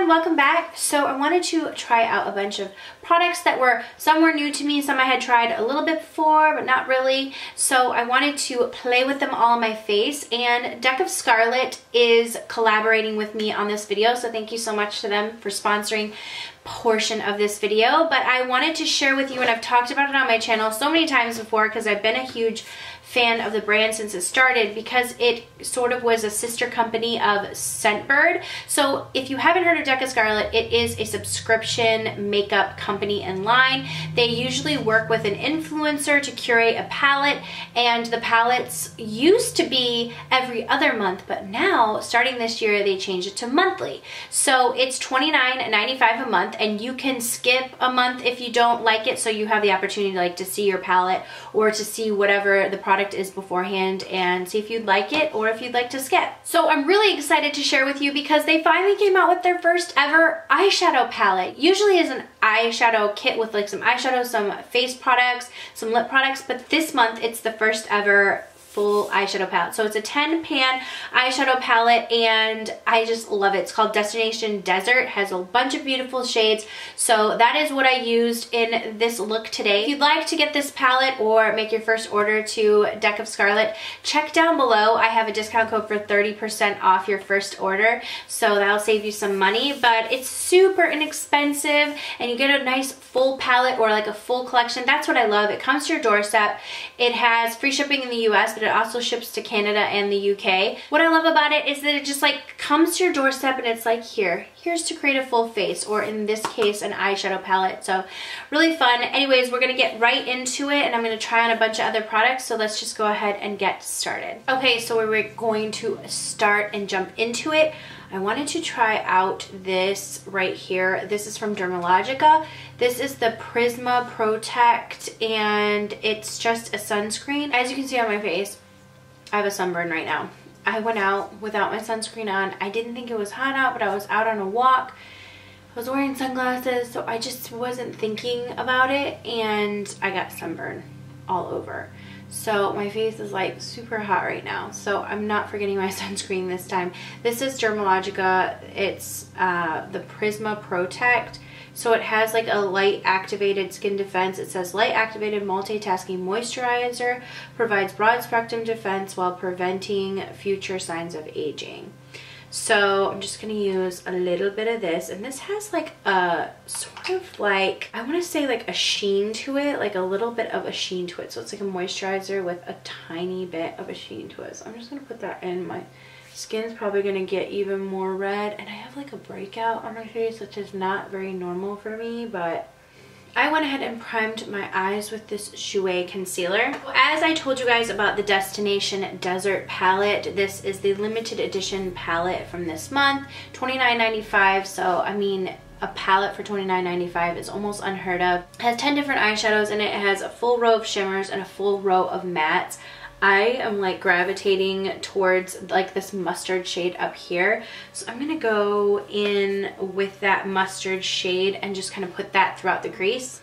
everyone, welcome back. So I wanted to try out a bunch of products that some were new to me, some I had tried a little bit before, but not really. So I wanted to play with them all on my face, and Deck of Scarlet is collaborating with me on this video, so thank you so much to them for sponsoring portion of this video. But I wanted to share with you, and I've talked about it on my channel so many times before because I've been a huge fan of the brand since it started, because it sort of was a sister company of Scentbird. So if you haven't heard of Deck of Scarlet, it is a subscription makeup company and line. They usually work with an influencer to curate a palette, and the palettes used to be every other month, but now starting this year they changed it to monthly. So it's $29.95 a month, and you can skip a month if you don't like it, so you have the opportunity to see your palette or to see whatever the product is beforehand and see if you'd like it or if you'd like to skip. So I'm really excited to share with you because they finally came out with their first ever eyeshadow palette. Usually is an eyeshadow kit with some eyeshadow, some face products, some lip products, but this month it's the first ever full eyeshadow palette. So it's a 10-pan eyeshadow palette, and I just love it. It's called Destination Desert, has a bunch of beautiful shades. So that is what I used in this look today. If you'd like to get this palette or make your first order to Deck of Scarlet, check down below. I have a discount code for 30% off your first order, so that'll save you some money. But it's super inexpensive, and you get a nice full palette or a full collection. That's what I love. It comes to your doorstep. It has free shipping in the US, but it also ships to Canada and the UK. What I love about it is that it just comes to your doorstep, and it's here's to create a full face, or in this case an eyeshadow palette. So really fun. Anyways, we're gonna get right into it, and I'm gonna try on a bunch of other products, so let's just go ahead and get started. Okay, so we're going to start and jump into it. I wanted to try out this right here. This is from Dermalogica. This is the Prisma Protect, and it's just a sunscreen. As you can see on my face, I have a sunburn right now. I went out without my sunscreen on. I didn't think it was hot out, but I was out on a walk. I was wearing sunglasses, so I just wasn't thinking about it, and I got sunburn all over. So my face is super hot right now, so I'm not forgetting my sunscreen this time. This is Dermalogica. It's the Prisma Protect. So it has a light activated skin defense. It says light activated multitasking moisturizer, provides broad spectrum defense while preventing future signs of aging. So I'm just gonna use a little bit of this, and this has a sort of I want to say a sheen to it, a little bit of a sheen to it. So it's a moisturizer with a tiny bit of a sheen to it. So I'm just gonna put that in. My skin's probably gonna get even more red, and I have a breakout on my face, which is not very normal for me, but I went ahead and primed my eyes with this Jouer concealer. As I told you guys about the Destination Desert palette, this is the limited edition palette from this month, $29.95. So I mean, a palette for $29.95 is almost unheard of. It has 10 different eyeshadows in it. It has a full row of shimmers and a full row of mattes. I am gravitating towards this mustard shade up here. So I'm gonna go in with that mustard shade and just kind of put that throughout the crease.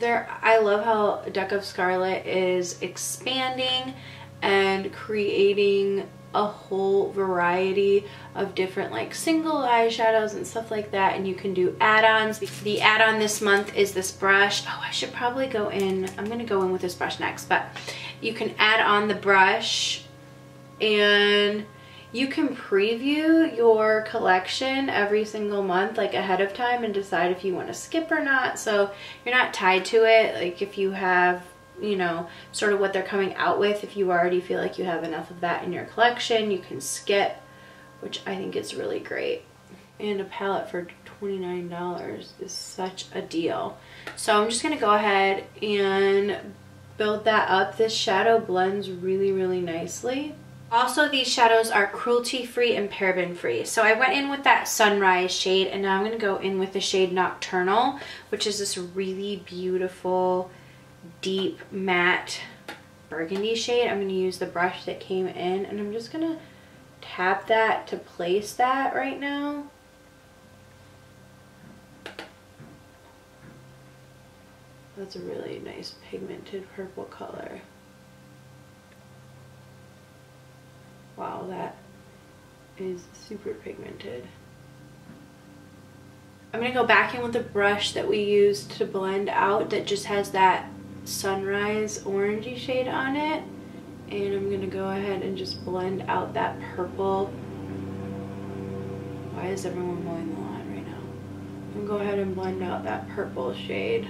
I love how Deck of Scarlet is expanding and creating a whole variety of different single eyeshadows and stuff like that, and you can do add-ons. The add-on this month is this brush. Oh, I should probably go in, I'm gonna go in with this brush next, but you can add on the brush, and you can preview your collection every single month ahead of time and decide if you want to skip or not, so you're not tied to it. If you have sort of what they're coming out with, if you already feel like you have enough of that in your collection, you can skip, which I think is really great. And a palette for $29 is such a deal. So I'm just gonna go ahead and build that up. This shadow blends really, really nicely. Also, these shadows are cruelty-free and paraben-free. So I went in with that Sunrise shade, and now I'm gonna go in with the shade Nocturnal, which is this really beautiful deep matte burgundy shade. I'm going to use the brush that came in, and I'm just going to tap that to place that right now. That's a really nice pigmented purple color. Wow, that is super pigmented. I'm going to go back in with the brush that we used to blend out that just has that sunrise orangey shade on it. And I'm going to go ahead and just blend out that purple. Why is everyone mowing the lawn right now? I'm going to go ahead and blend out that purple shade.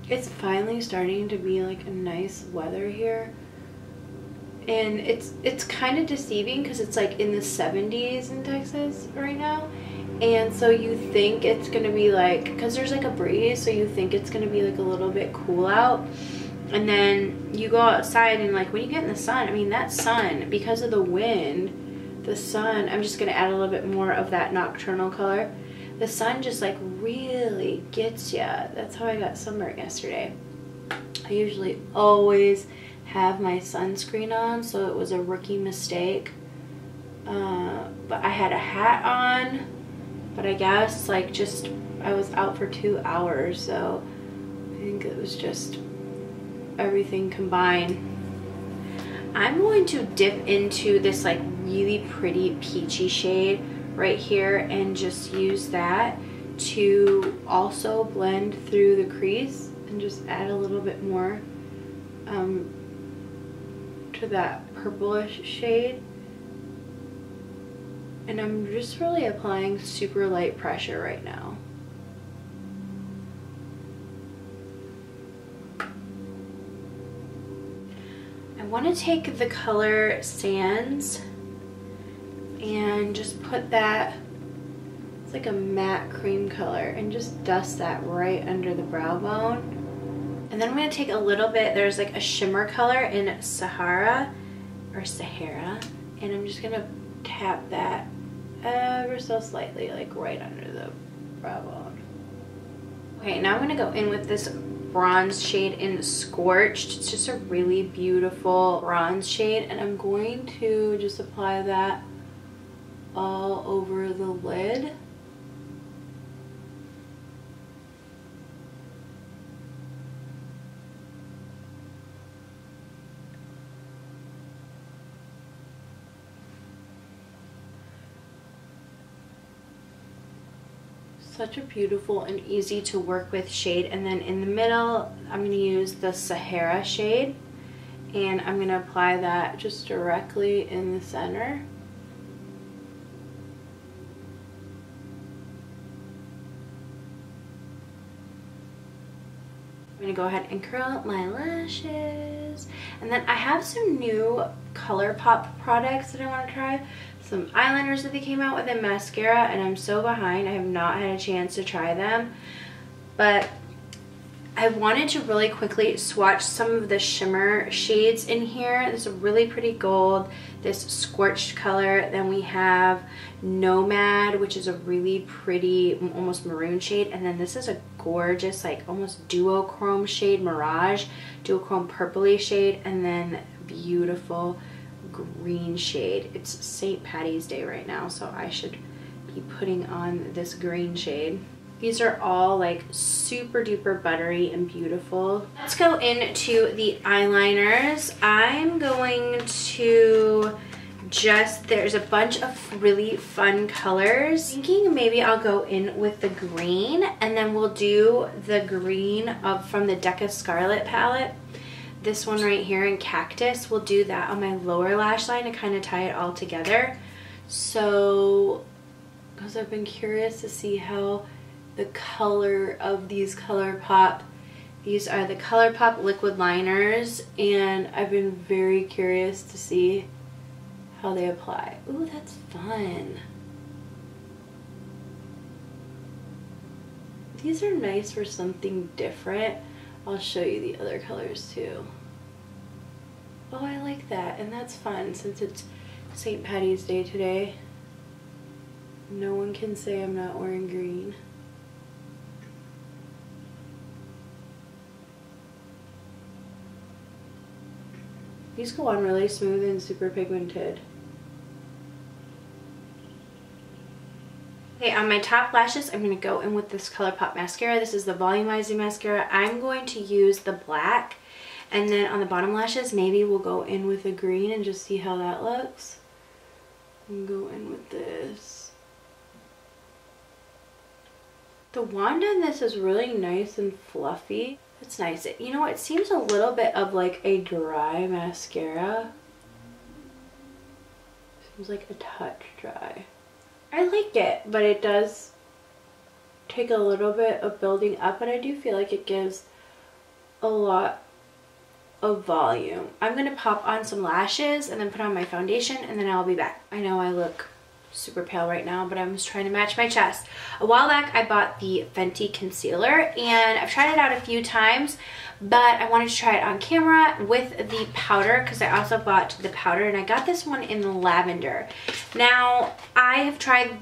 It's finally starting to be like a nice weather here. And it's kind of deceiving because it's like in the 70s in Texas right now. And so you think it's going to be like, because there's like a breeze, so you think it's going to be like a little bit cool out. And then you go outside and like when you get in the sun, I mean that sun, because of the wind, the sun, I'm just going to add a little bit more of that nocturnal color. The sun just like really gets you. That's how I got sunburned yesterday. I usually always have my sunscreen on, so it was a rookie mistake. But I had a hat on, but I guess like just I was out for 2 hours, so I think it was just everything combined. I'm going to dip into this like really pretty peachy shade right here and just use that to also blend through the crease and just add a little bit more to that purplish shade. And I'm just really applying super light pressure right now. I want to take the color Sands and just put that, it's like a matte cream color, and just dust that right under the brow bone. And then I'm going to take a little bit, there's like a shimmer color in Sahara, and I'm just going to tap that ever so slightly, like right under the brow bone. Okay, now I'm going to go in with this bronze shade in Scorched. It's just a really beautiful bronze shade, and I'm going to just apply that all over the lid. Such a beautiful and easy to work with shade. And then in the middle, I'm going to use the Sahara shade, and I'm going to apply that just directly in the center. I'm going to go ahead and curl up my lashes. And then I have some new Colourpop products that I want to try. Some eyeliners that they came out with, and mascara, and I'm so behind. I have not had a chance to try them. But I wanted to really quickly swatch some of the shimmer shades in here. This is a really pretty gold, this Scorched color. Then we have Nomad, which is a really pretty, almost maroon shade. And then this is a gorgeous, like almost duochrome shade, Mirage, duochrome purpley shade. And then beautiful green shade. It's St. Patty's Day right now, so I should be putting on this green shade. These are all like super duper buttery and beautiful. Let's go into the eyeliners. I'm going to just, there's a bunch of really fun colors. Thinking maybe I'll go in with the green, and then we'll do the green from the Decca Scarlet palette. This one right here in Cactus, we'll do that on my lower lash line to kind of tie it all together. So, because I've been curious to see how the color of these Colourpop, these are the Colourpop liquid liners, and I've been very curious to see how they apply. Ooh, that's fun. These are nice for something different. I'll show you the other colors too. Oh, I like that, and that's fun since it's St. Patty's Day today. No one can say I'm not wearing green. These go on really smooth and super pigmented. Okay, on my top lashes, I'm going to go in with this Colourpop mascara. This is the Volumizing mascara. I'm going to use the black, And then on the bottom lashes, maybe we'll go in with a green and just see how that looks. And go in with this. The wand in this is really nice and fluffy. It's nice. You know, it seems a little bit of like a dry mascara. Seems like a touch dry. I like it, but it does take a little bit of building up, and I do feel like it gives a lot of volume. I'm going to pop on some lashes and then put on my foundation, and then I'll be back. I know I look super pale right now, but I'm just trying to match my chest. A while back I bought the Fenty concealer, and I've tried it out a few times, but I wanted to try it on camera with the powder because I also bought the powder, and I got this one in lavender. Now, I have tried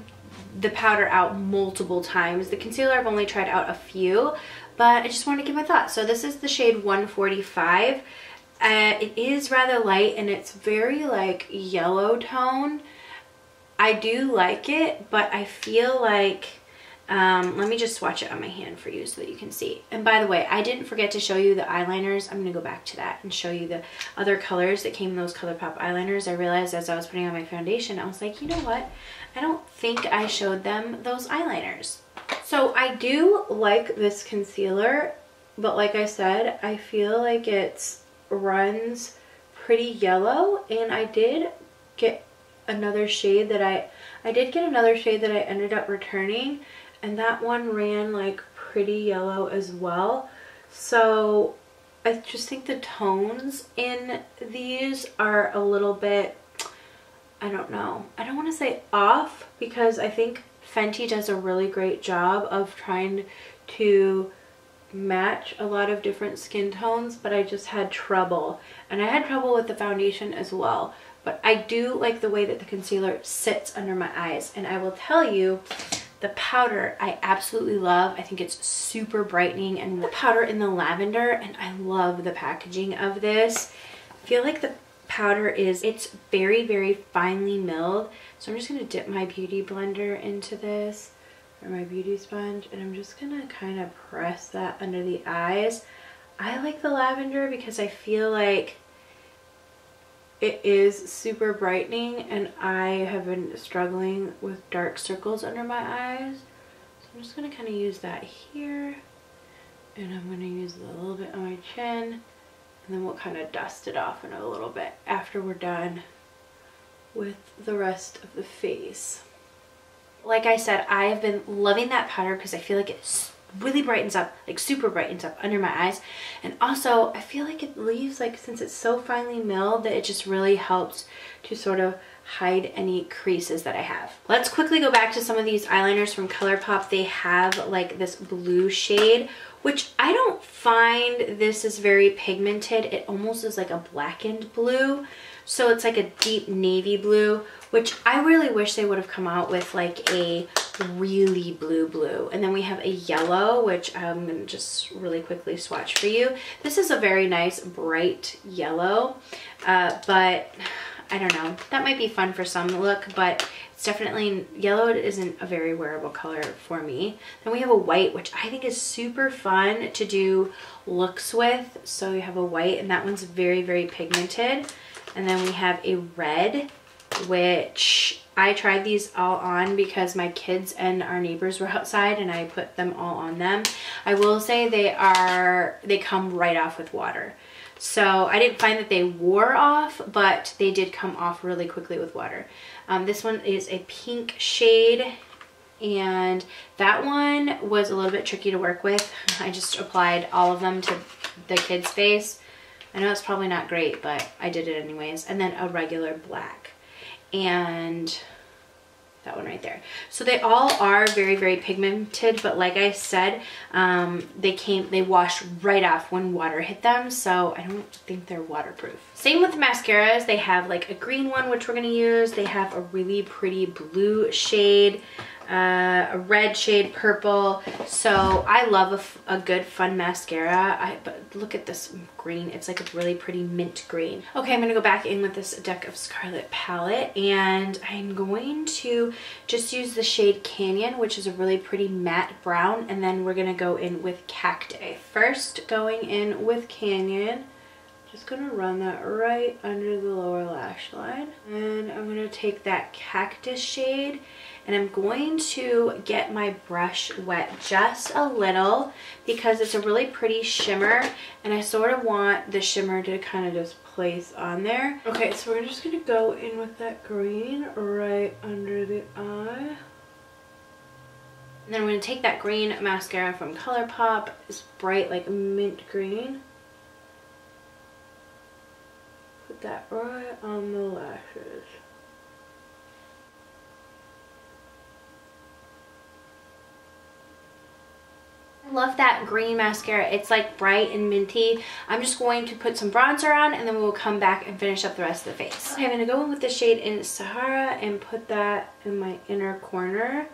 the powder out multiple times. The concealer I've only tried out a few, but I just wanted to give my thoughts. So this is the shade 145. It is rather light, and it's very like yellow tone. I do like it, but I feel like, let me just swatch it on my hand for you so that you can see. And by the way, I didn't forget to show you the eyeliners. I'm going to go back to that and show you the other colors that came in those Colourpop eyeliners. I realized as I was putting on my foundation, I was like, you know what? I don't think I showed them those eyeliners. So I do like this concealer, but like I said, I feel like it runs pretty yellow, and I did get another shade that I ended up returning, and that one ran like pretty yellow as well. So I just think the tones in these are a little bit, I don't know, I don't want to say off, because I think Fenty does a really great job of trying to match a lot of different skin tones, but I just had trouble, and I had trouble with the foundation as well. But I do like the way that the concealer sits under my eyes, and I will tell you, the powder I absolutely love. I think it's super brightening, and the powder in the lavender, and I love the packaging of this. I feel like the powder it's very, very finely milled. So I'm just going to dip my beauty blender into this, or my beauty sponge, and I'm just going to kind of press that under the eyes. I like the lavender because I feel like it is super brightening, and I have been struggling with dark circles under my eyes. So I'm just going to kind of use that here, and I'm going to use a little bit on my chin, and then we'll kind of dust it off in a little bit after we're done with the rest of the face. Like I said, I have been loving that powder because I feel like it really brightens up, like super brightens up under my eyes. And also I feel like it leaves, like, since it's so finely milled, that it just really helps to sort of hide any creases that I have. Let's quickly go back to some of these eyeliners from Colourpop. They have like this blue shade, which I don't find this is very pigmented. It almost is like a blackened blue. So it's like a deep navy blue, which I really wish they would have come out with like a really blue. And then we have a yellow, which I'm going to just really quickly swatch for you. This is a very nice bright yellow, but I don't know, that might be fun for some look, but it's definitely, yellow isn't a very wearable color for me. Then we have a white, which I think is super fun to do looks with. So you have a white, and that one's very, very pigmented. And then we have a red, which I tried these all on because my kids and our neighbors were outside, and I put them all on them. I will say they come right off with water. So I didn't find that they wore off, but they did come off really quickly with water. This one is a pink shade, and that one was a little bit tricky to work with. I just applied all of them to the kid's face. I know it's probably not great, but I did it anyways. And then a regular black, and that one right there. So they all are very, very pigmented, but like I said, they washed right off when water hit them, so I don't think they're waterproof. Same with the mascaras. They have like a green one, which we're gonna use. They have a really pretty blue shade, a red shade, purple. So I love a good fun mascara. But look at this green. It's like a really pretty mint green. Okay, I'm gonna go back in with this Deck of Scarlet palette, and I'm going to just use the shade Canyon, which is a really pretty matte brown, and then we're gonna go in with Cacti. First, going in with Canyon, Just gonna run that right under the lower lash line. And I'm gonna take that cactus shade and I'm going to get my brush wet just a little because it's a really pretty shimmer and I sort of want the shimmer to kind of just place on there. Okay, so we're just gonna go in with that green right under the eye. And then I'm going to take that green mascara from Colourpop. It's bright like mint green. Put that right on the lashes. I love that green mascara. It's like bright and minty. I'm just going to put some bronzer on and then we'll come back and finish up the rest of the face. Okay, I'm going to go in with the shade in Sahara and put that in my inner corner.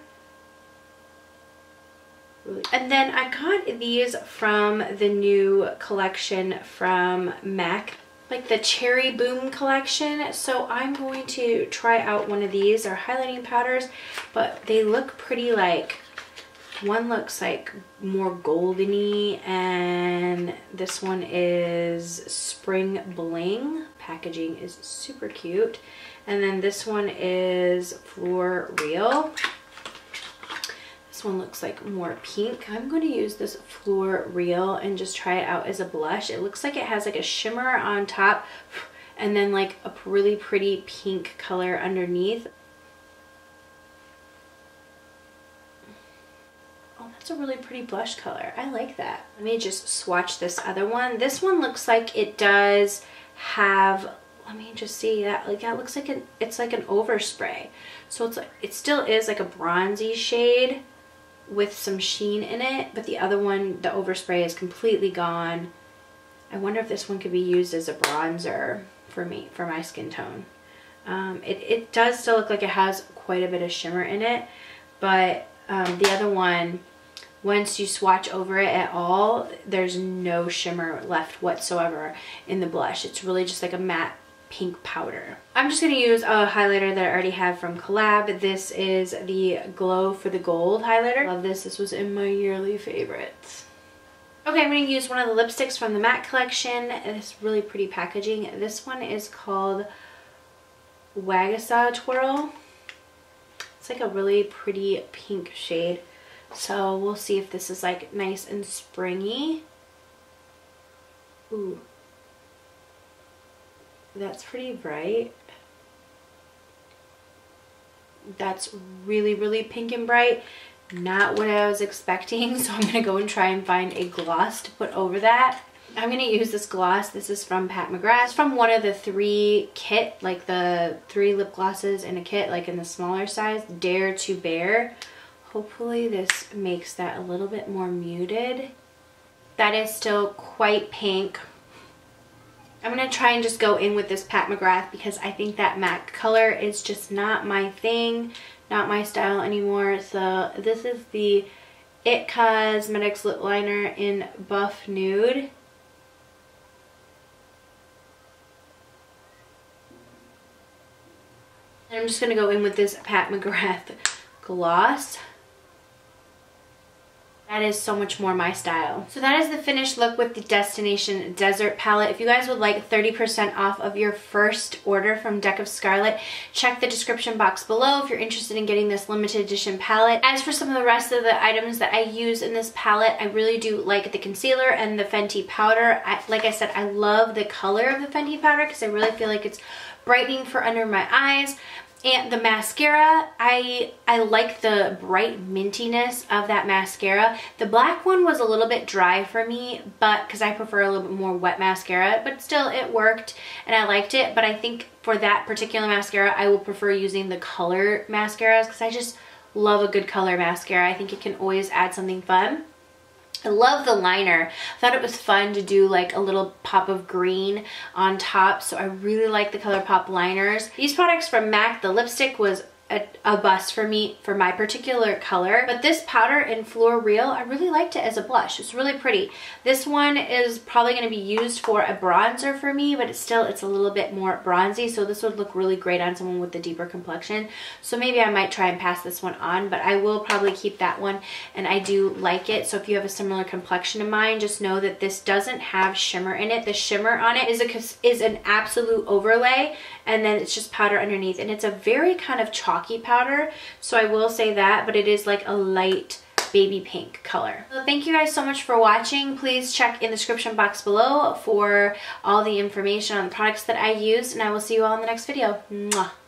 And then I got these from the new collection from MAC, like the Cherry Boom collection. So I'm going to try out one of these. They're highlighting powders, but they look pretty like, one looks like more goldeny and this one is Spring Bling. Packaging is super cute. And then this one is For Real. This one looks like more pink. I'm going to use this Fleur Real and just try it out as a blush. It looks like it has like a shimmer on top and then like a really pretty pink color underneath. Oh, that's a really pretty blush color. I like that. Let me just swatch this other one. This one looks like it does have, let me just see that, like that looks like it's like an overspray. So it's like, it still is like a bronzy shade with some sheen in it, but the other one, the overspray, is completely gone. I wonder if this one could be used as a bronzer for me, for my skin tone. It does still look like it has quite a bit of shimmer in it, but the other one, once you swatch over it at all, there's no shimmer left whatsoever in the blush. It's really just like a matte pink powder. I'm just going to use a highlighter that I already have from Collab. This is the Glow for the Gold highlighter. Love this. This was in my yearly favorites. Okay, I'm going to use one of the lipsticks from the MAC collection. This really pretty packaging. This one is called Wagasa Twirl. It's like a really pretty pink shade. So we'll see if this is like nice and springy. Ooh. That's pretty bright. That's really, really pink and bright. Not what I was expecting, so I'm going to go and try and find a gloss to put over that. I'm going to use this gloss. This is from Pat McGrath. It's from one of the 3 kit, like the 3 lip glosses in a kit, like in the smaller size, Dare to Bear. Hopefully this makes that a little bit more muted. That is still quite pink. I'm going to try and just go in with this Pat McGrath because I think that MAC color is just not my thing, not my style anymore. So this is the It Cosmetics lip liner in Buff Nude. And I'm just going to go in with this Pat McGrath gloss. That is so much more my style. So that is the finished look with the Destination Desert palette. If you guys would like 30% off of your first order from Deck of Scarlet, check the description box below if you're interested in getting this limited edition palette. As for some of the rest of the items that I use in this palette, I really do like the concealer and the Fenty powder. Like I said, I love the color of the Fenty powder because I really feel like it's brightening for under my eyes. And the mascara, I like the bright mintiness of that mascara. The black one was a little bit dry for me, but because I prefer a little bit more wet mascara, but still it worked and I liked it. But I think for that particular mascara, I will prefer using the color mascaras because I just love a good color mascara. I think it can always add something fun. I love the liner. I thought it was fun to do like a little pop of green on top, so I really like the Colourpop liners. These products from MAC, the lipstick was a bust for me for my particular color. But this powder in Fleur Real, I really liked it as a blush. It's really pretty. This one is probably going to be used for a bronzer for me, but it's a little bit more bronzy, so this would look really great on someone with a deeper complexion. So maybe I might try and pass this one on, but I will probably keep that one, and I do like it. So if you have a similar complexion in mind, just know that this doesn't have shimmer in it. The shimmer on it is an absolute overlay, and then it's just powder underneath, and it's a very kind of chalky powder, so I will say that, but it is like a light baby pink color. So thank you guys so much for watching. Please check in the description box below for all the information on the products that I used, and I will see you all in the next video. Mwah.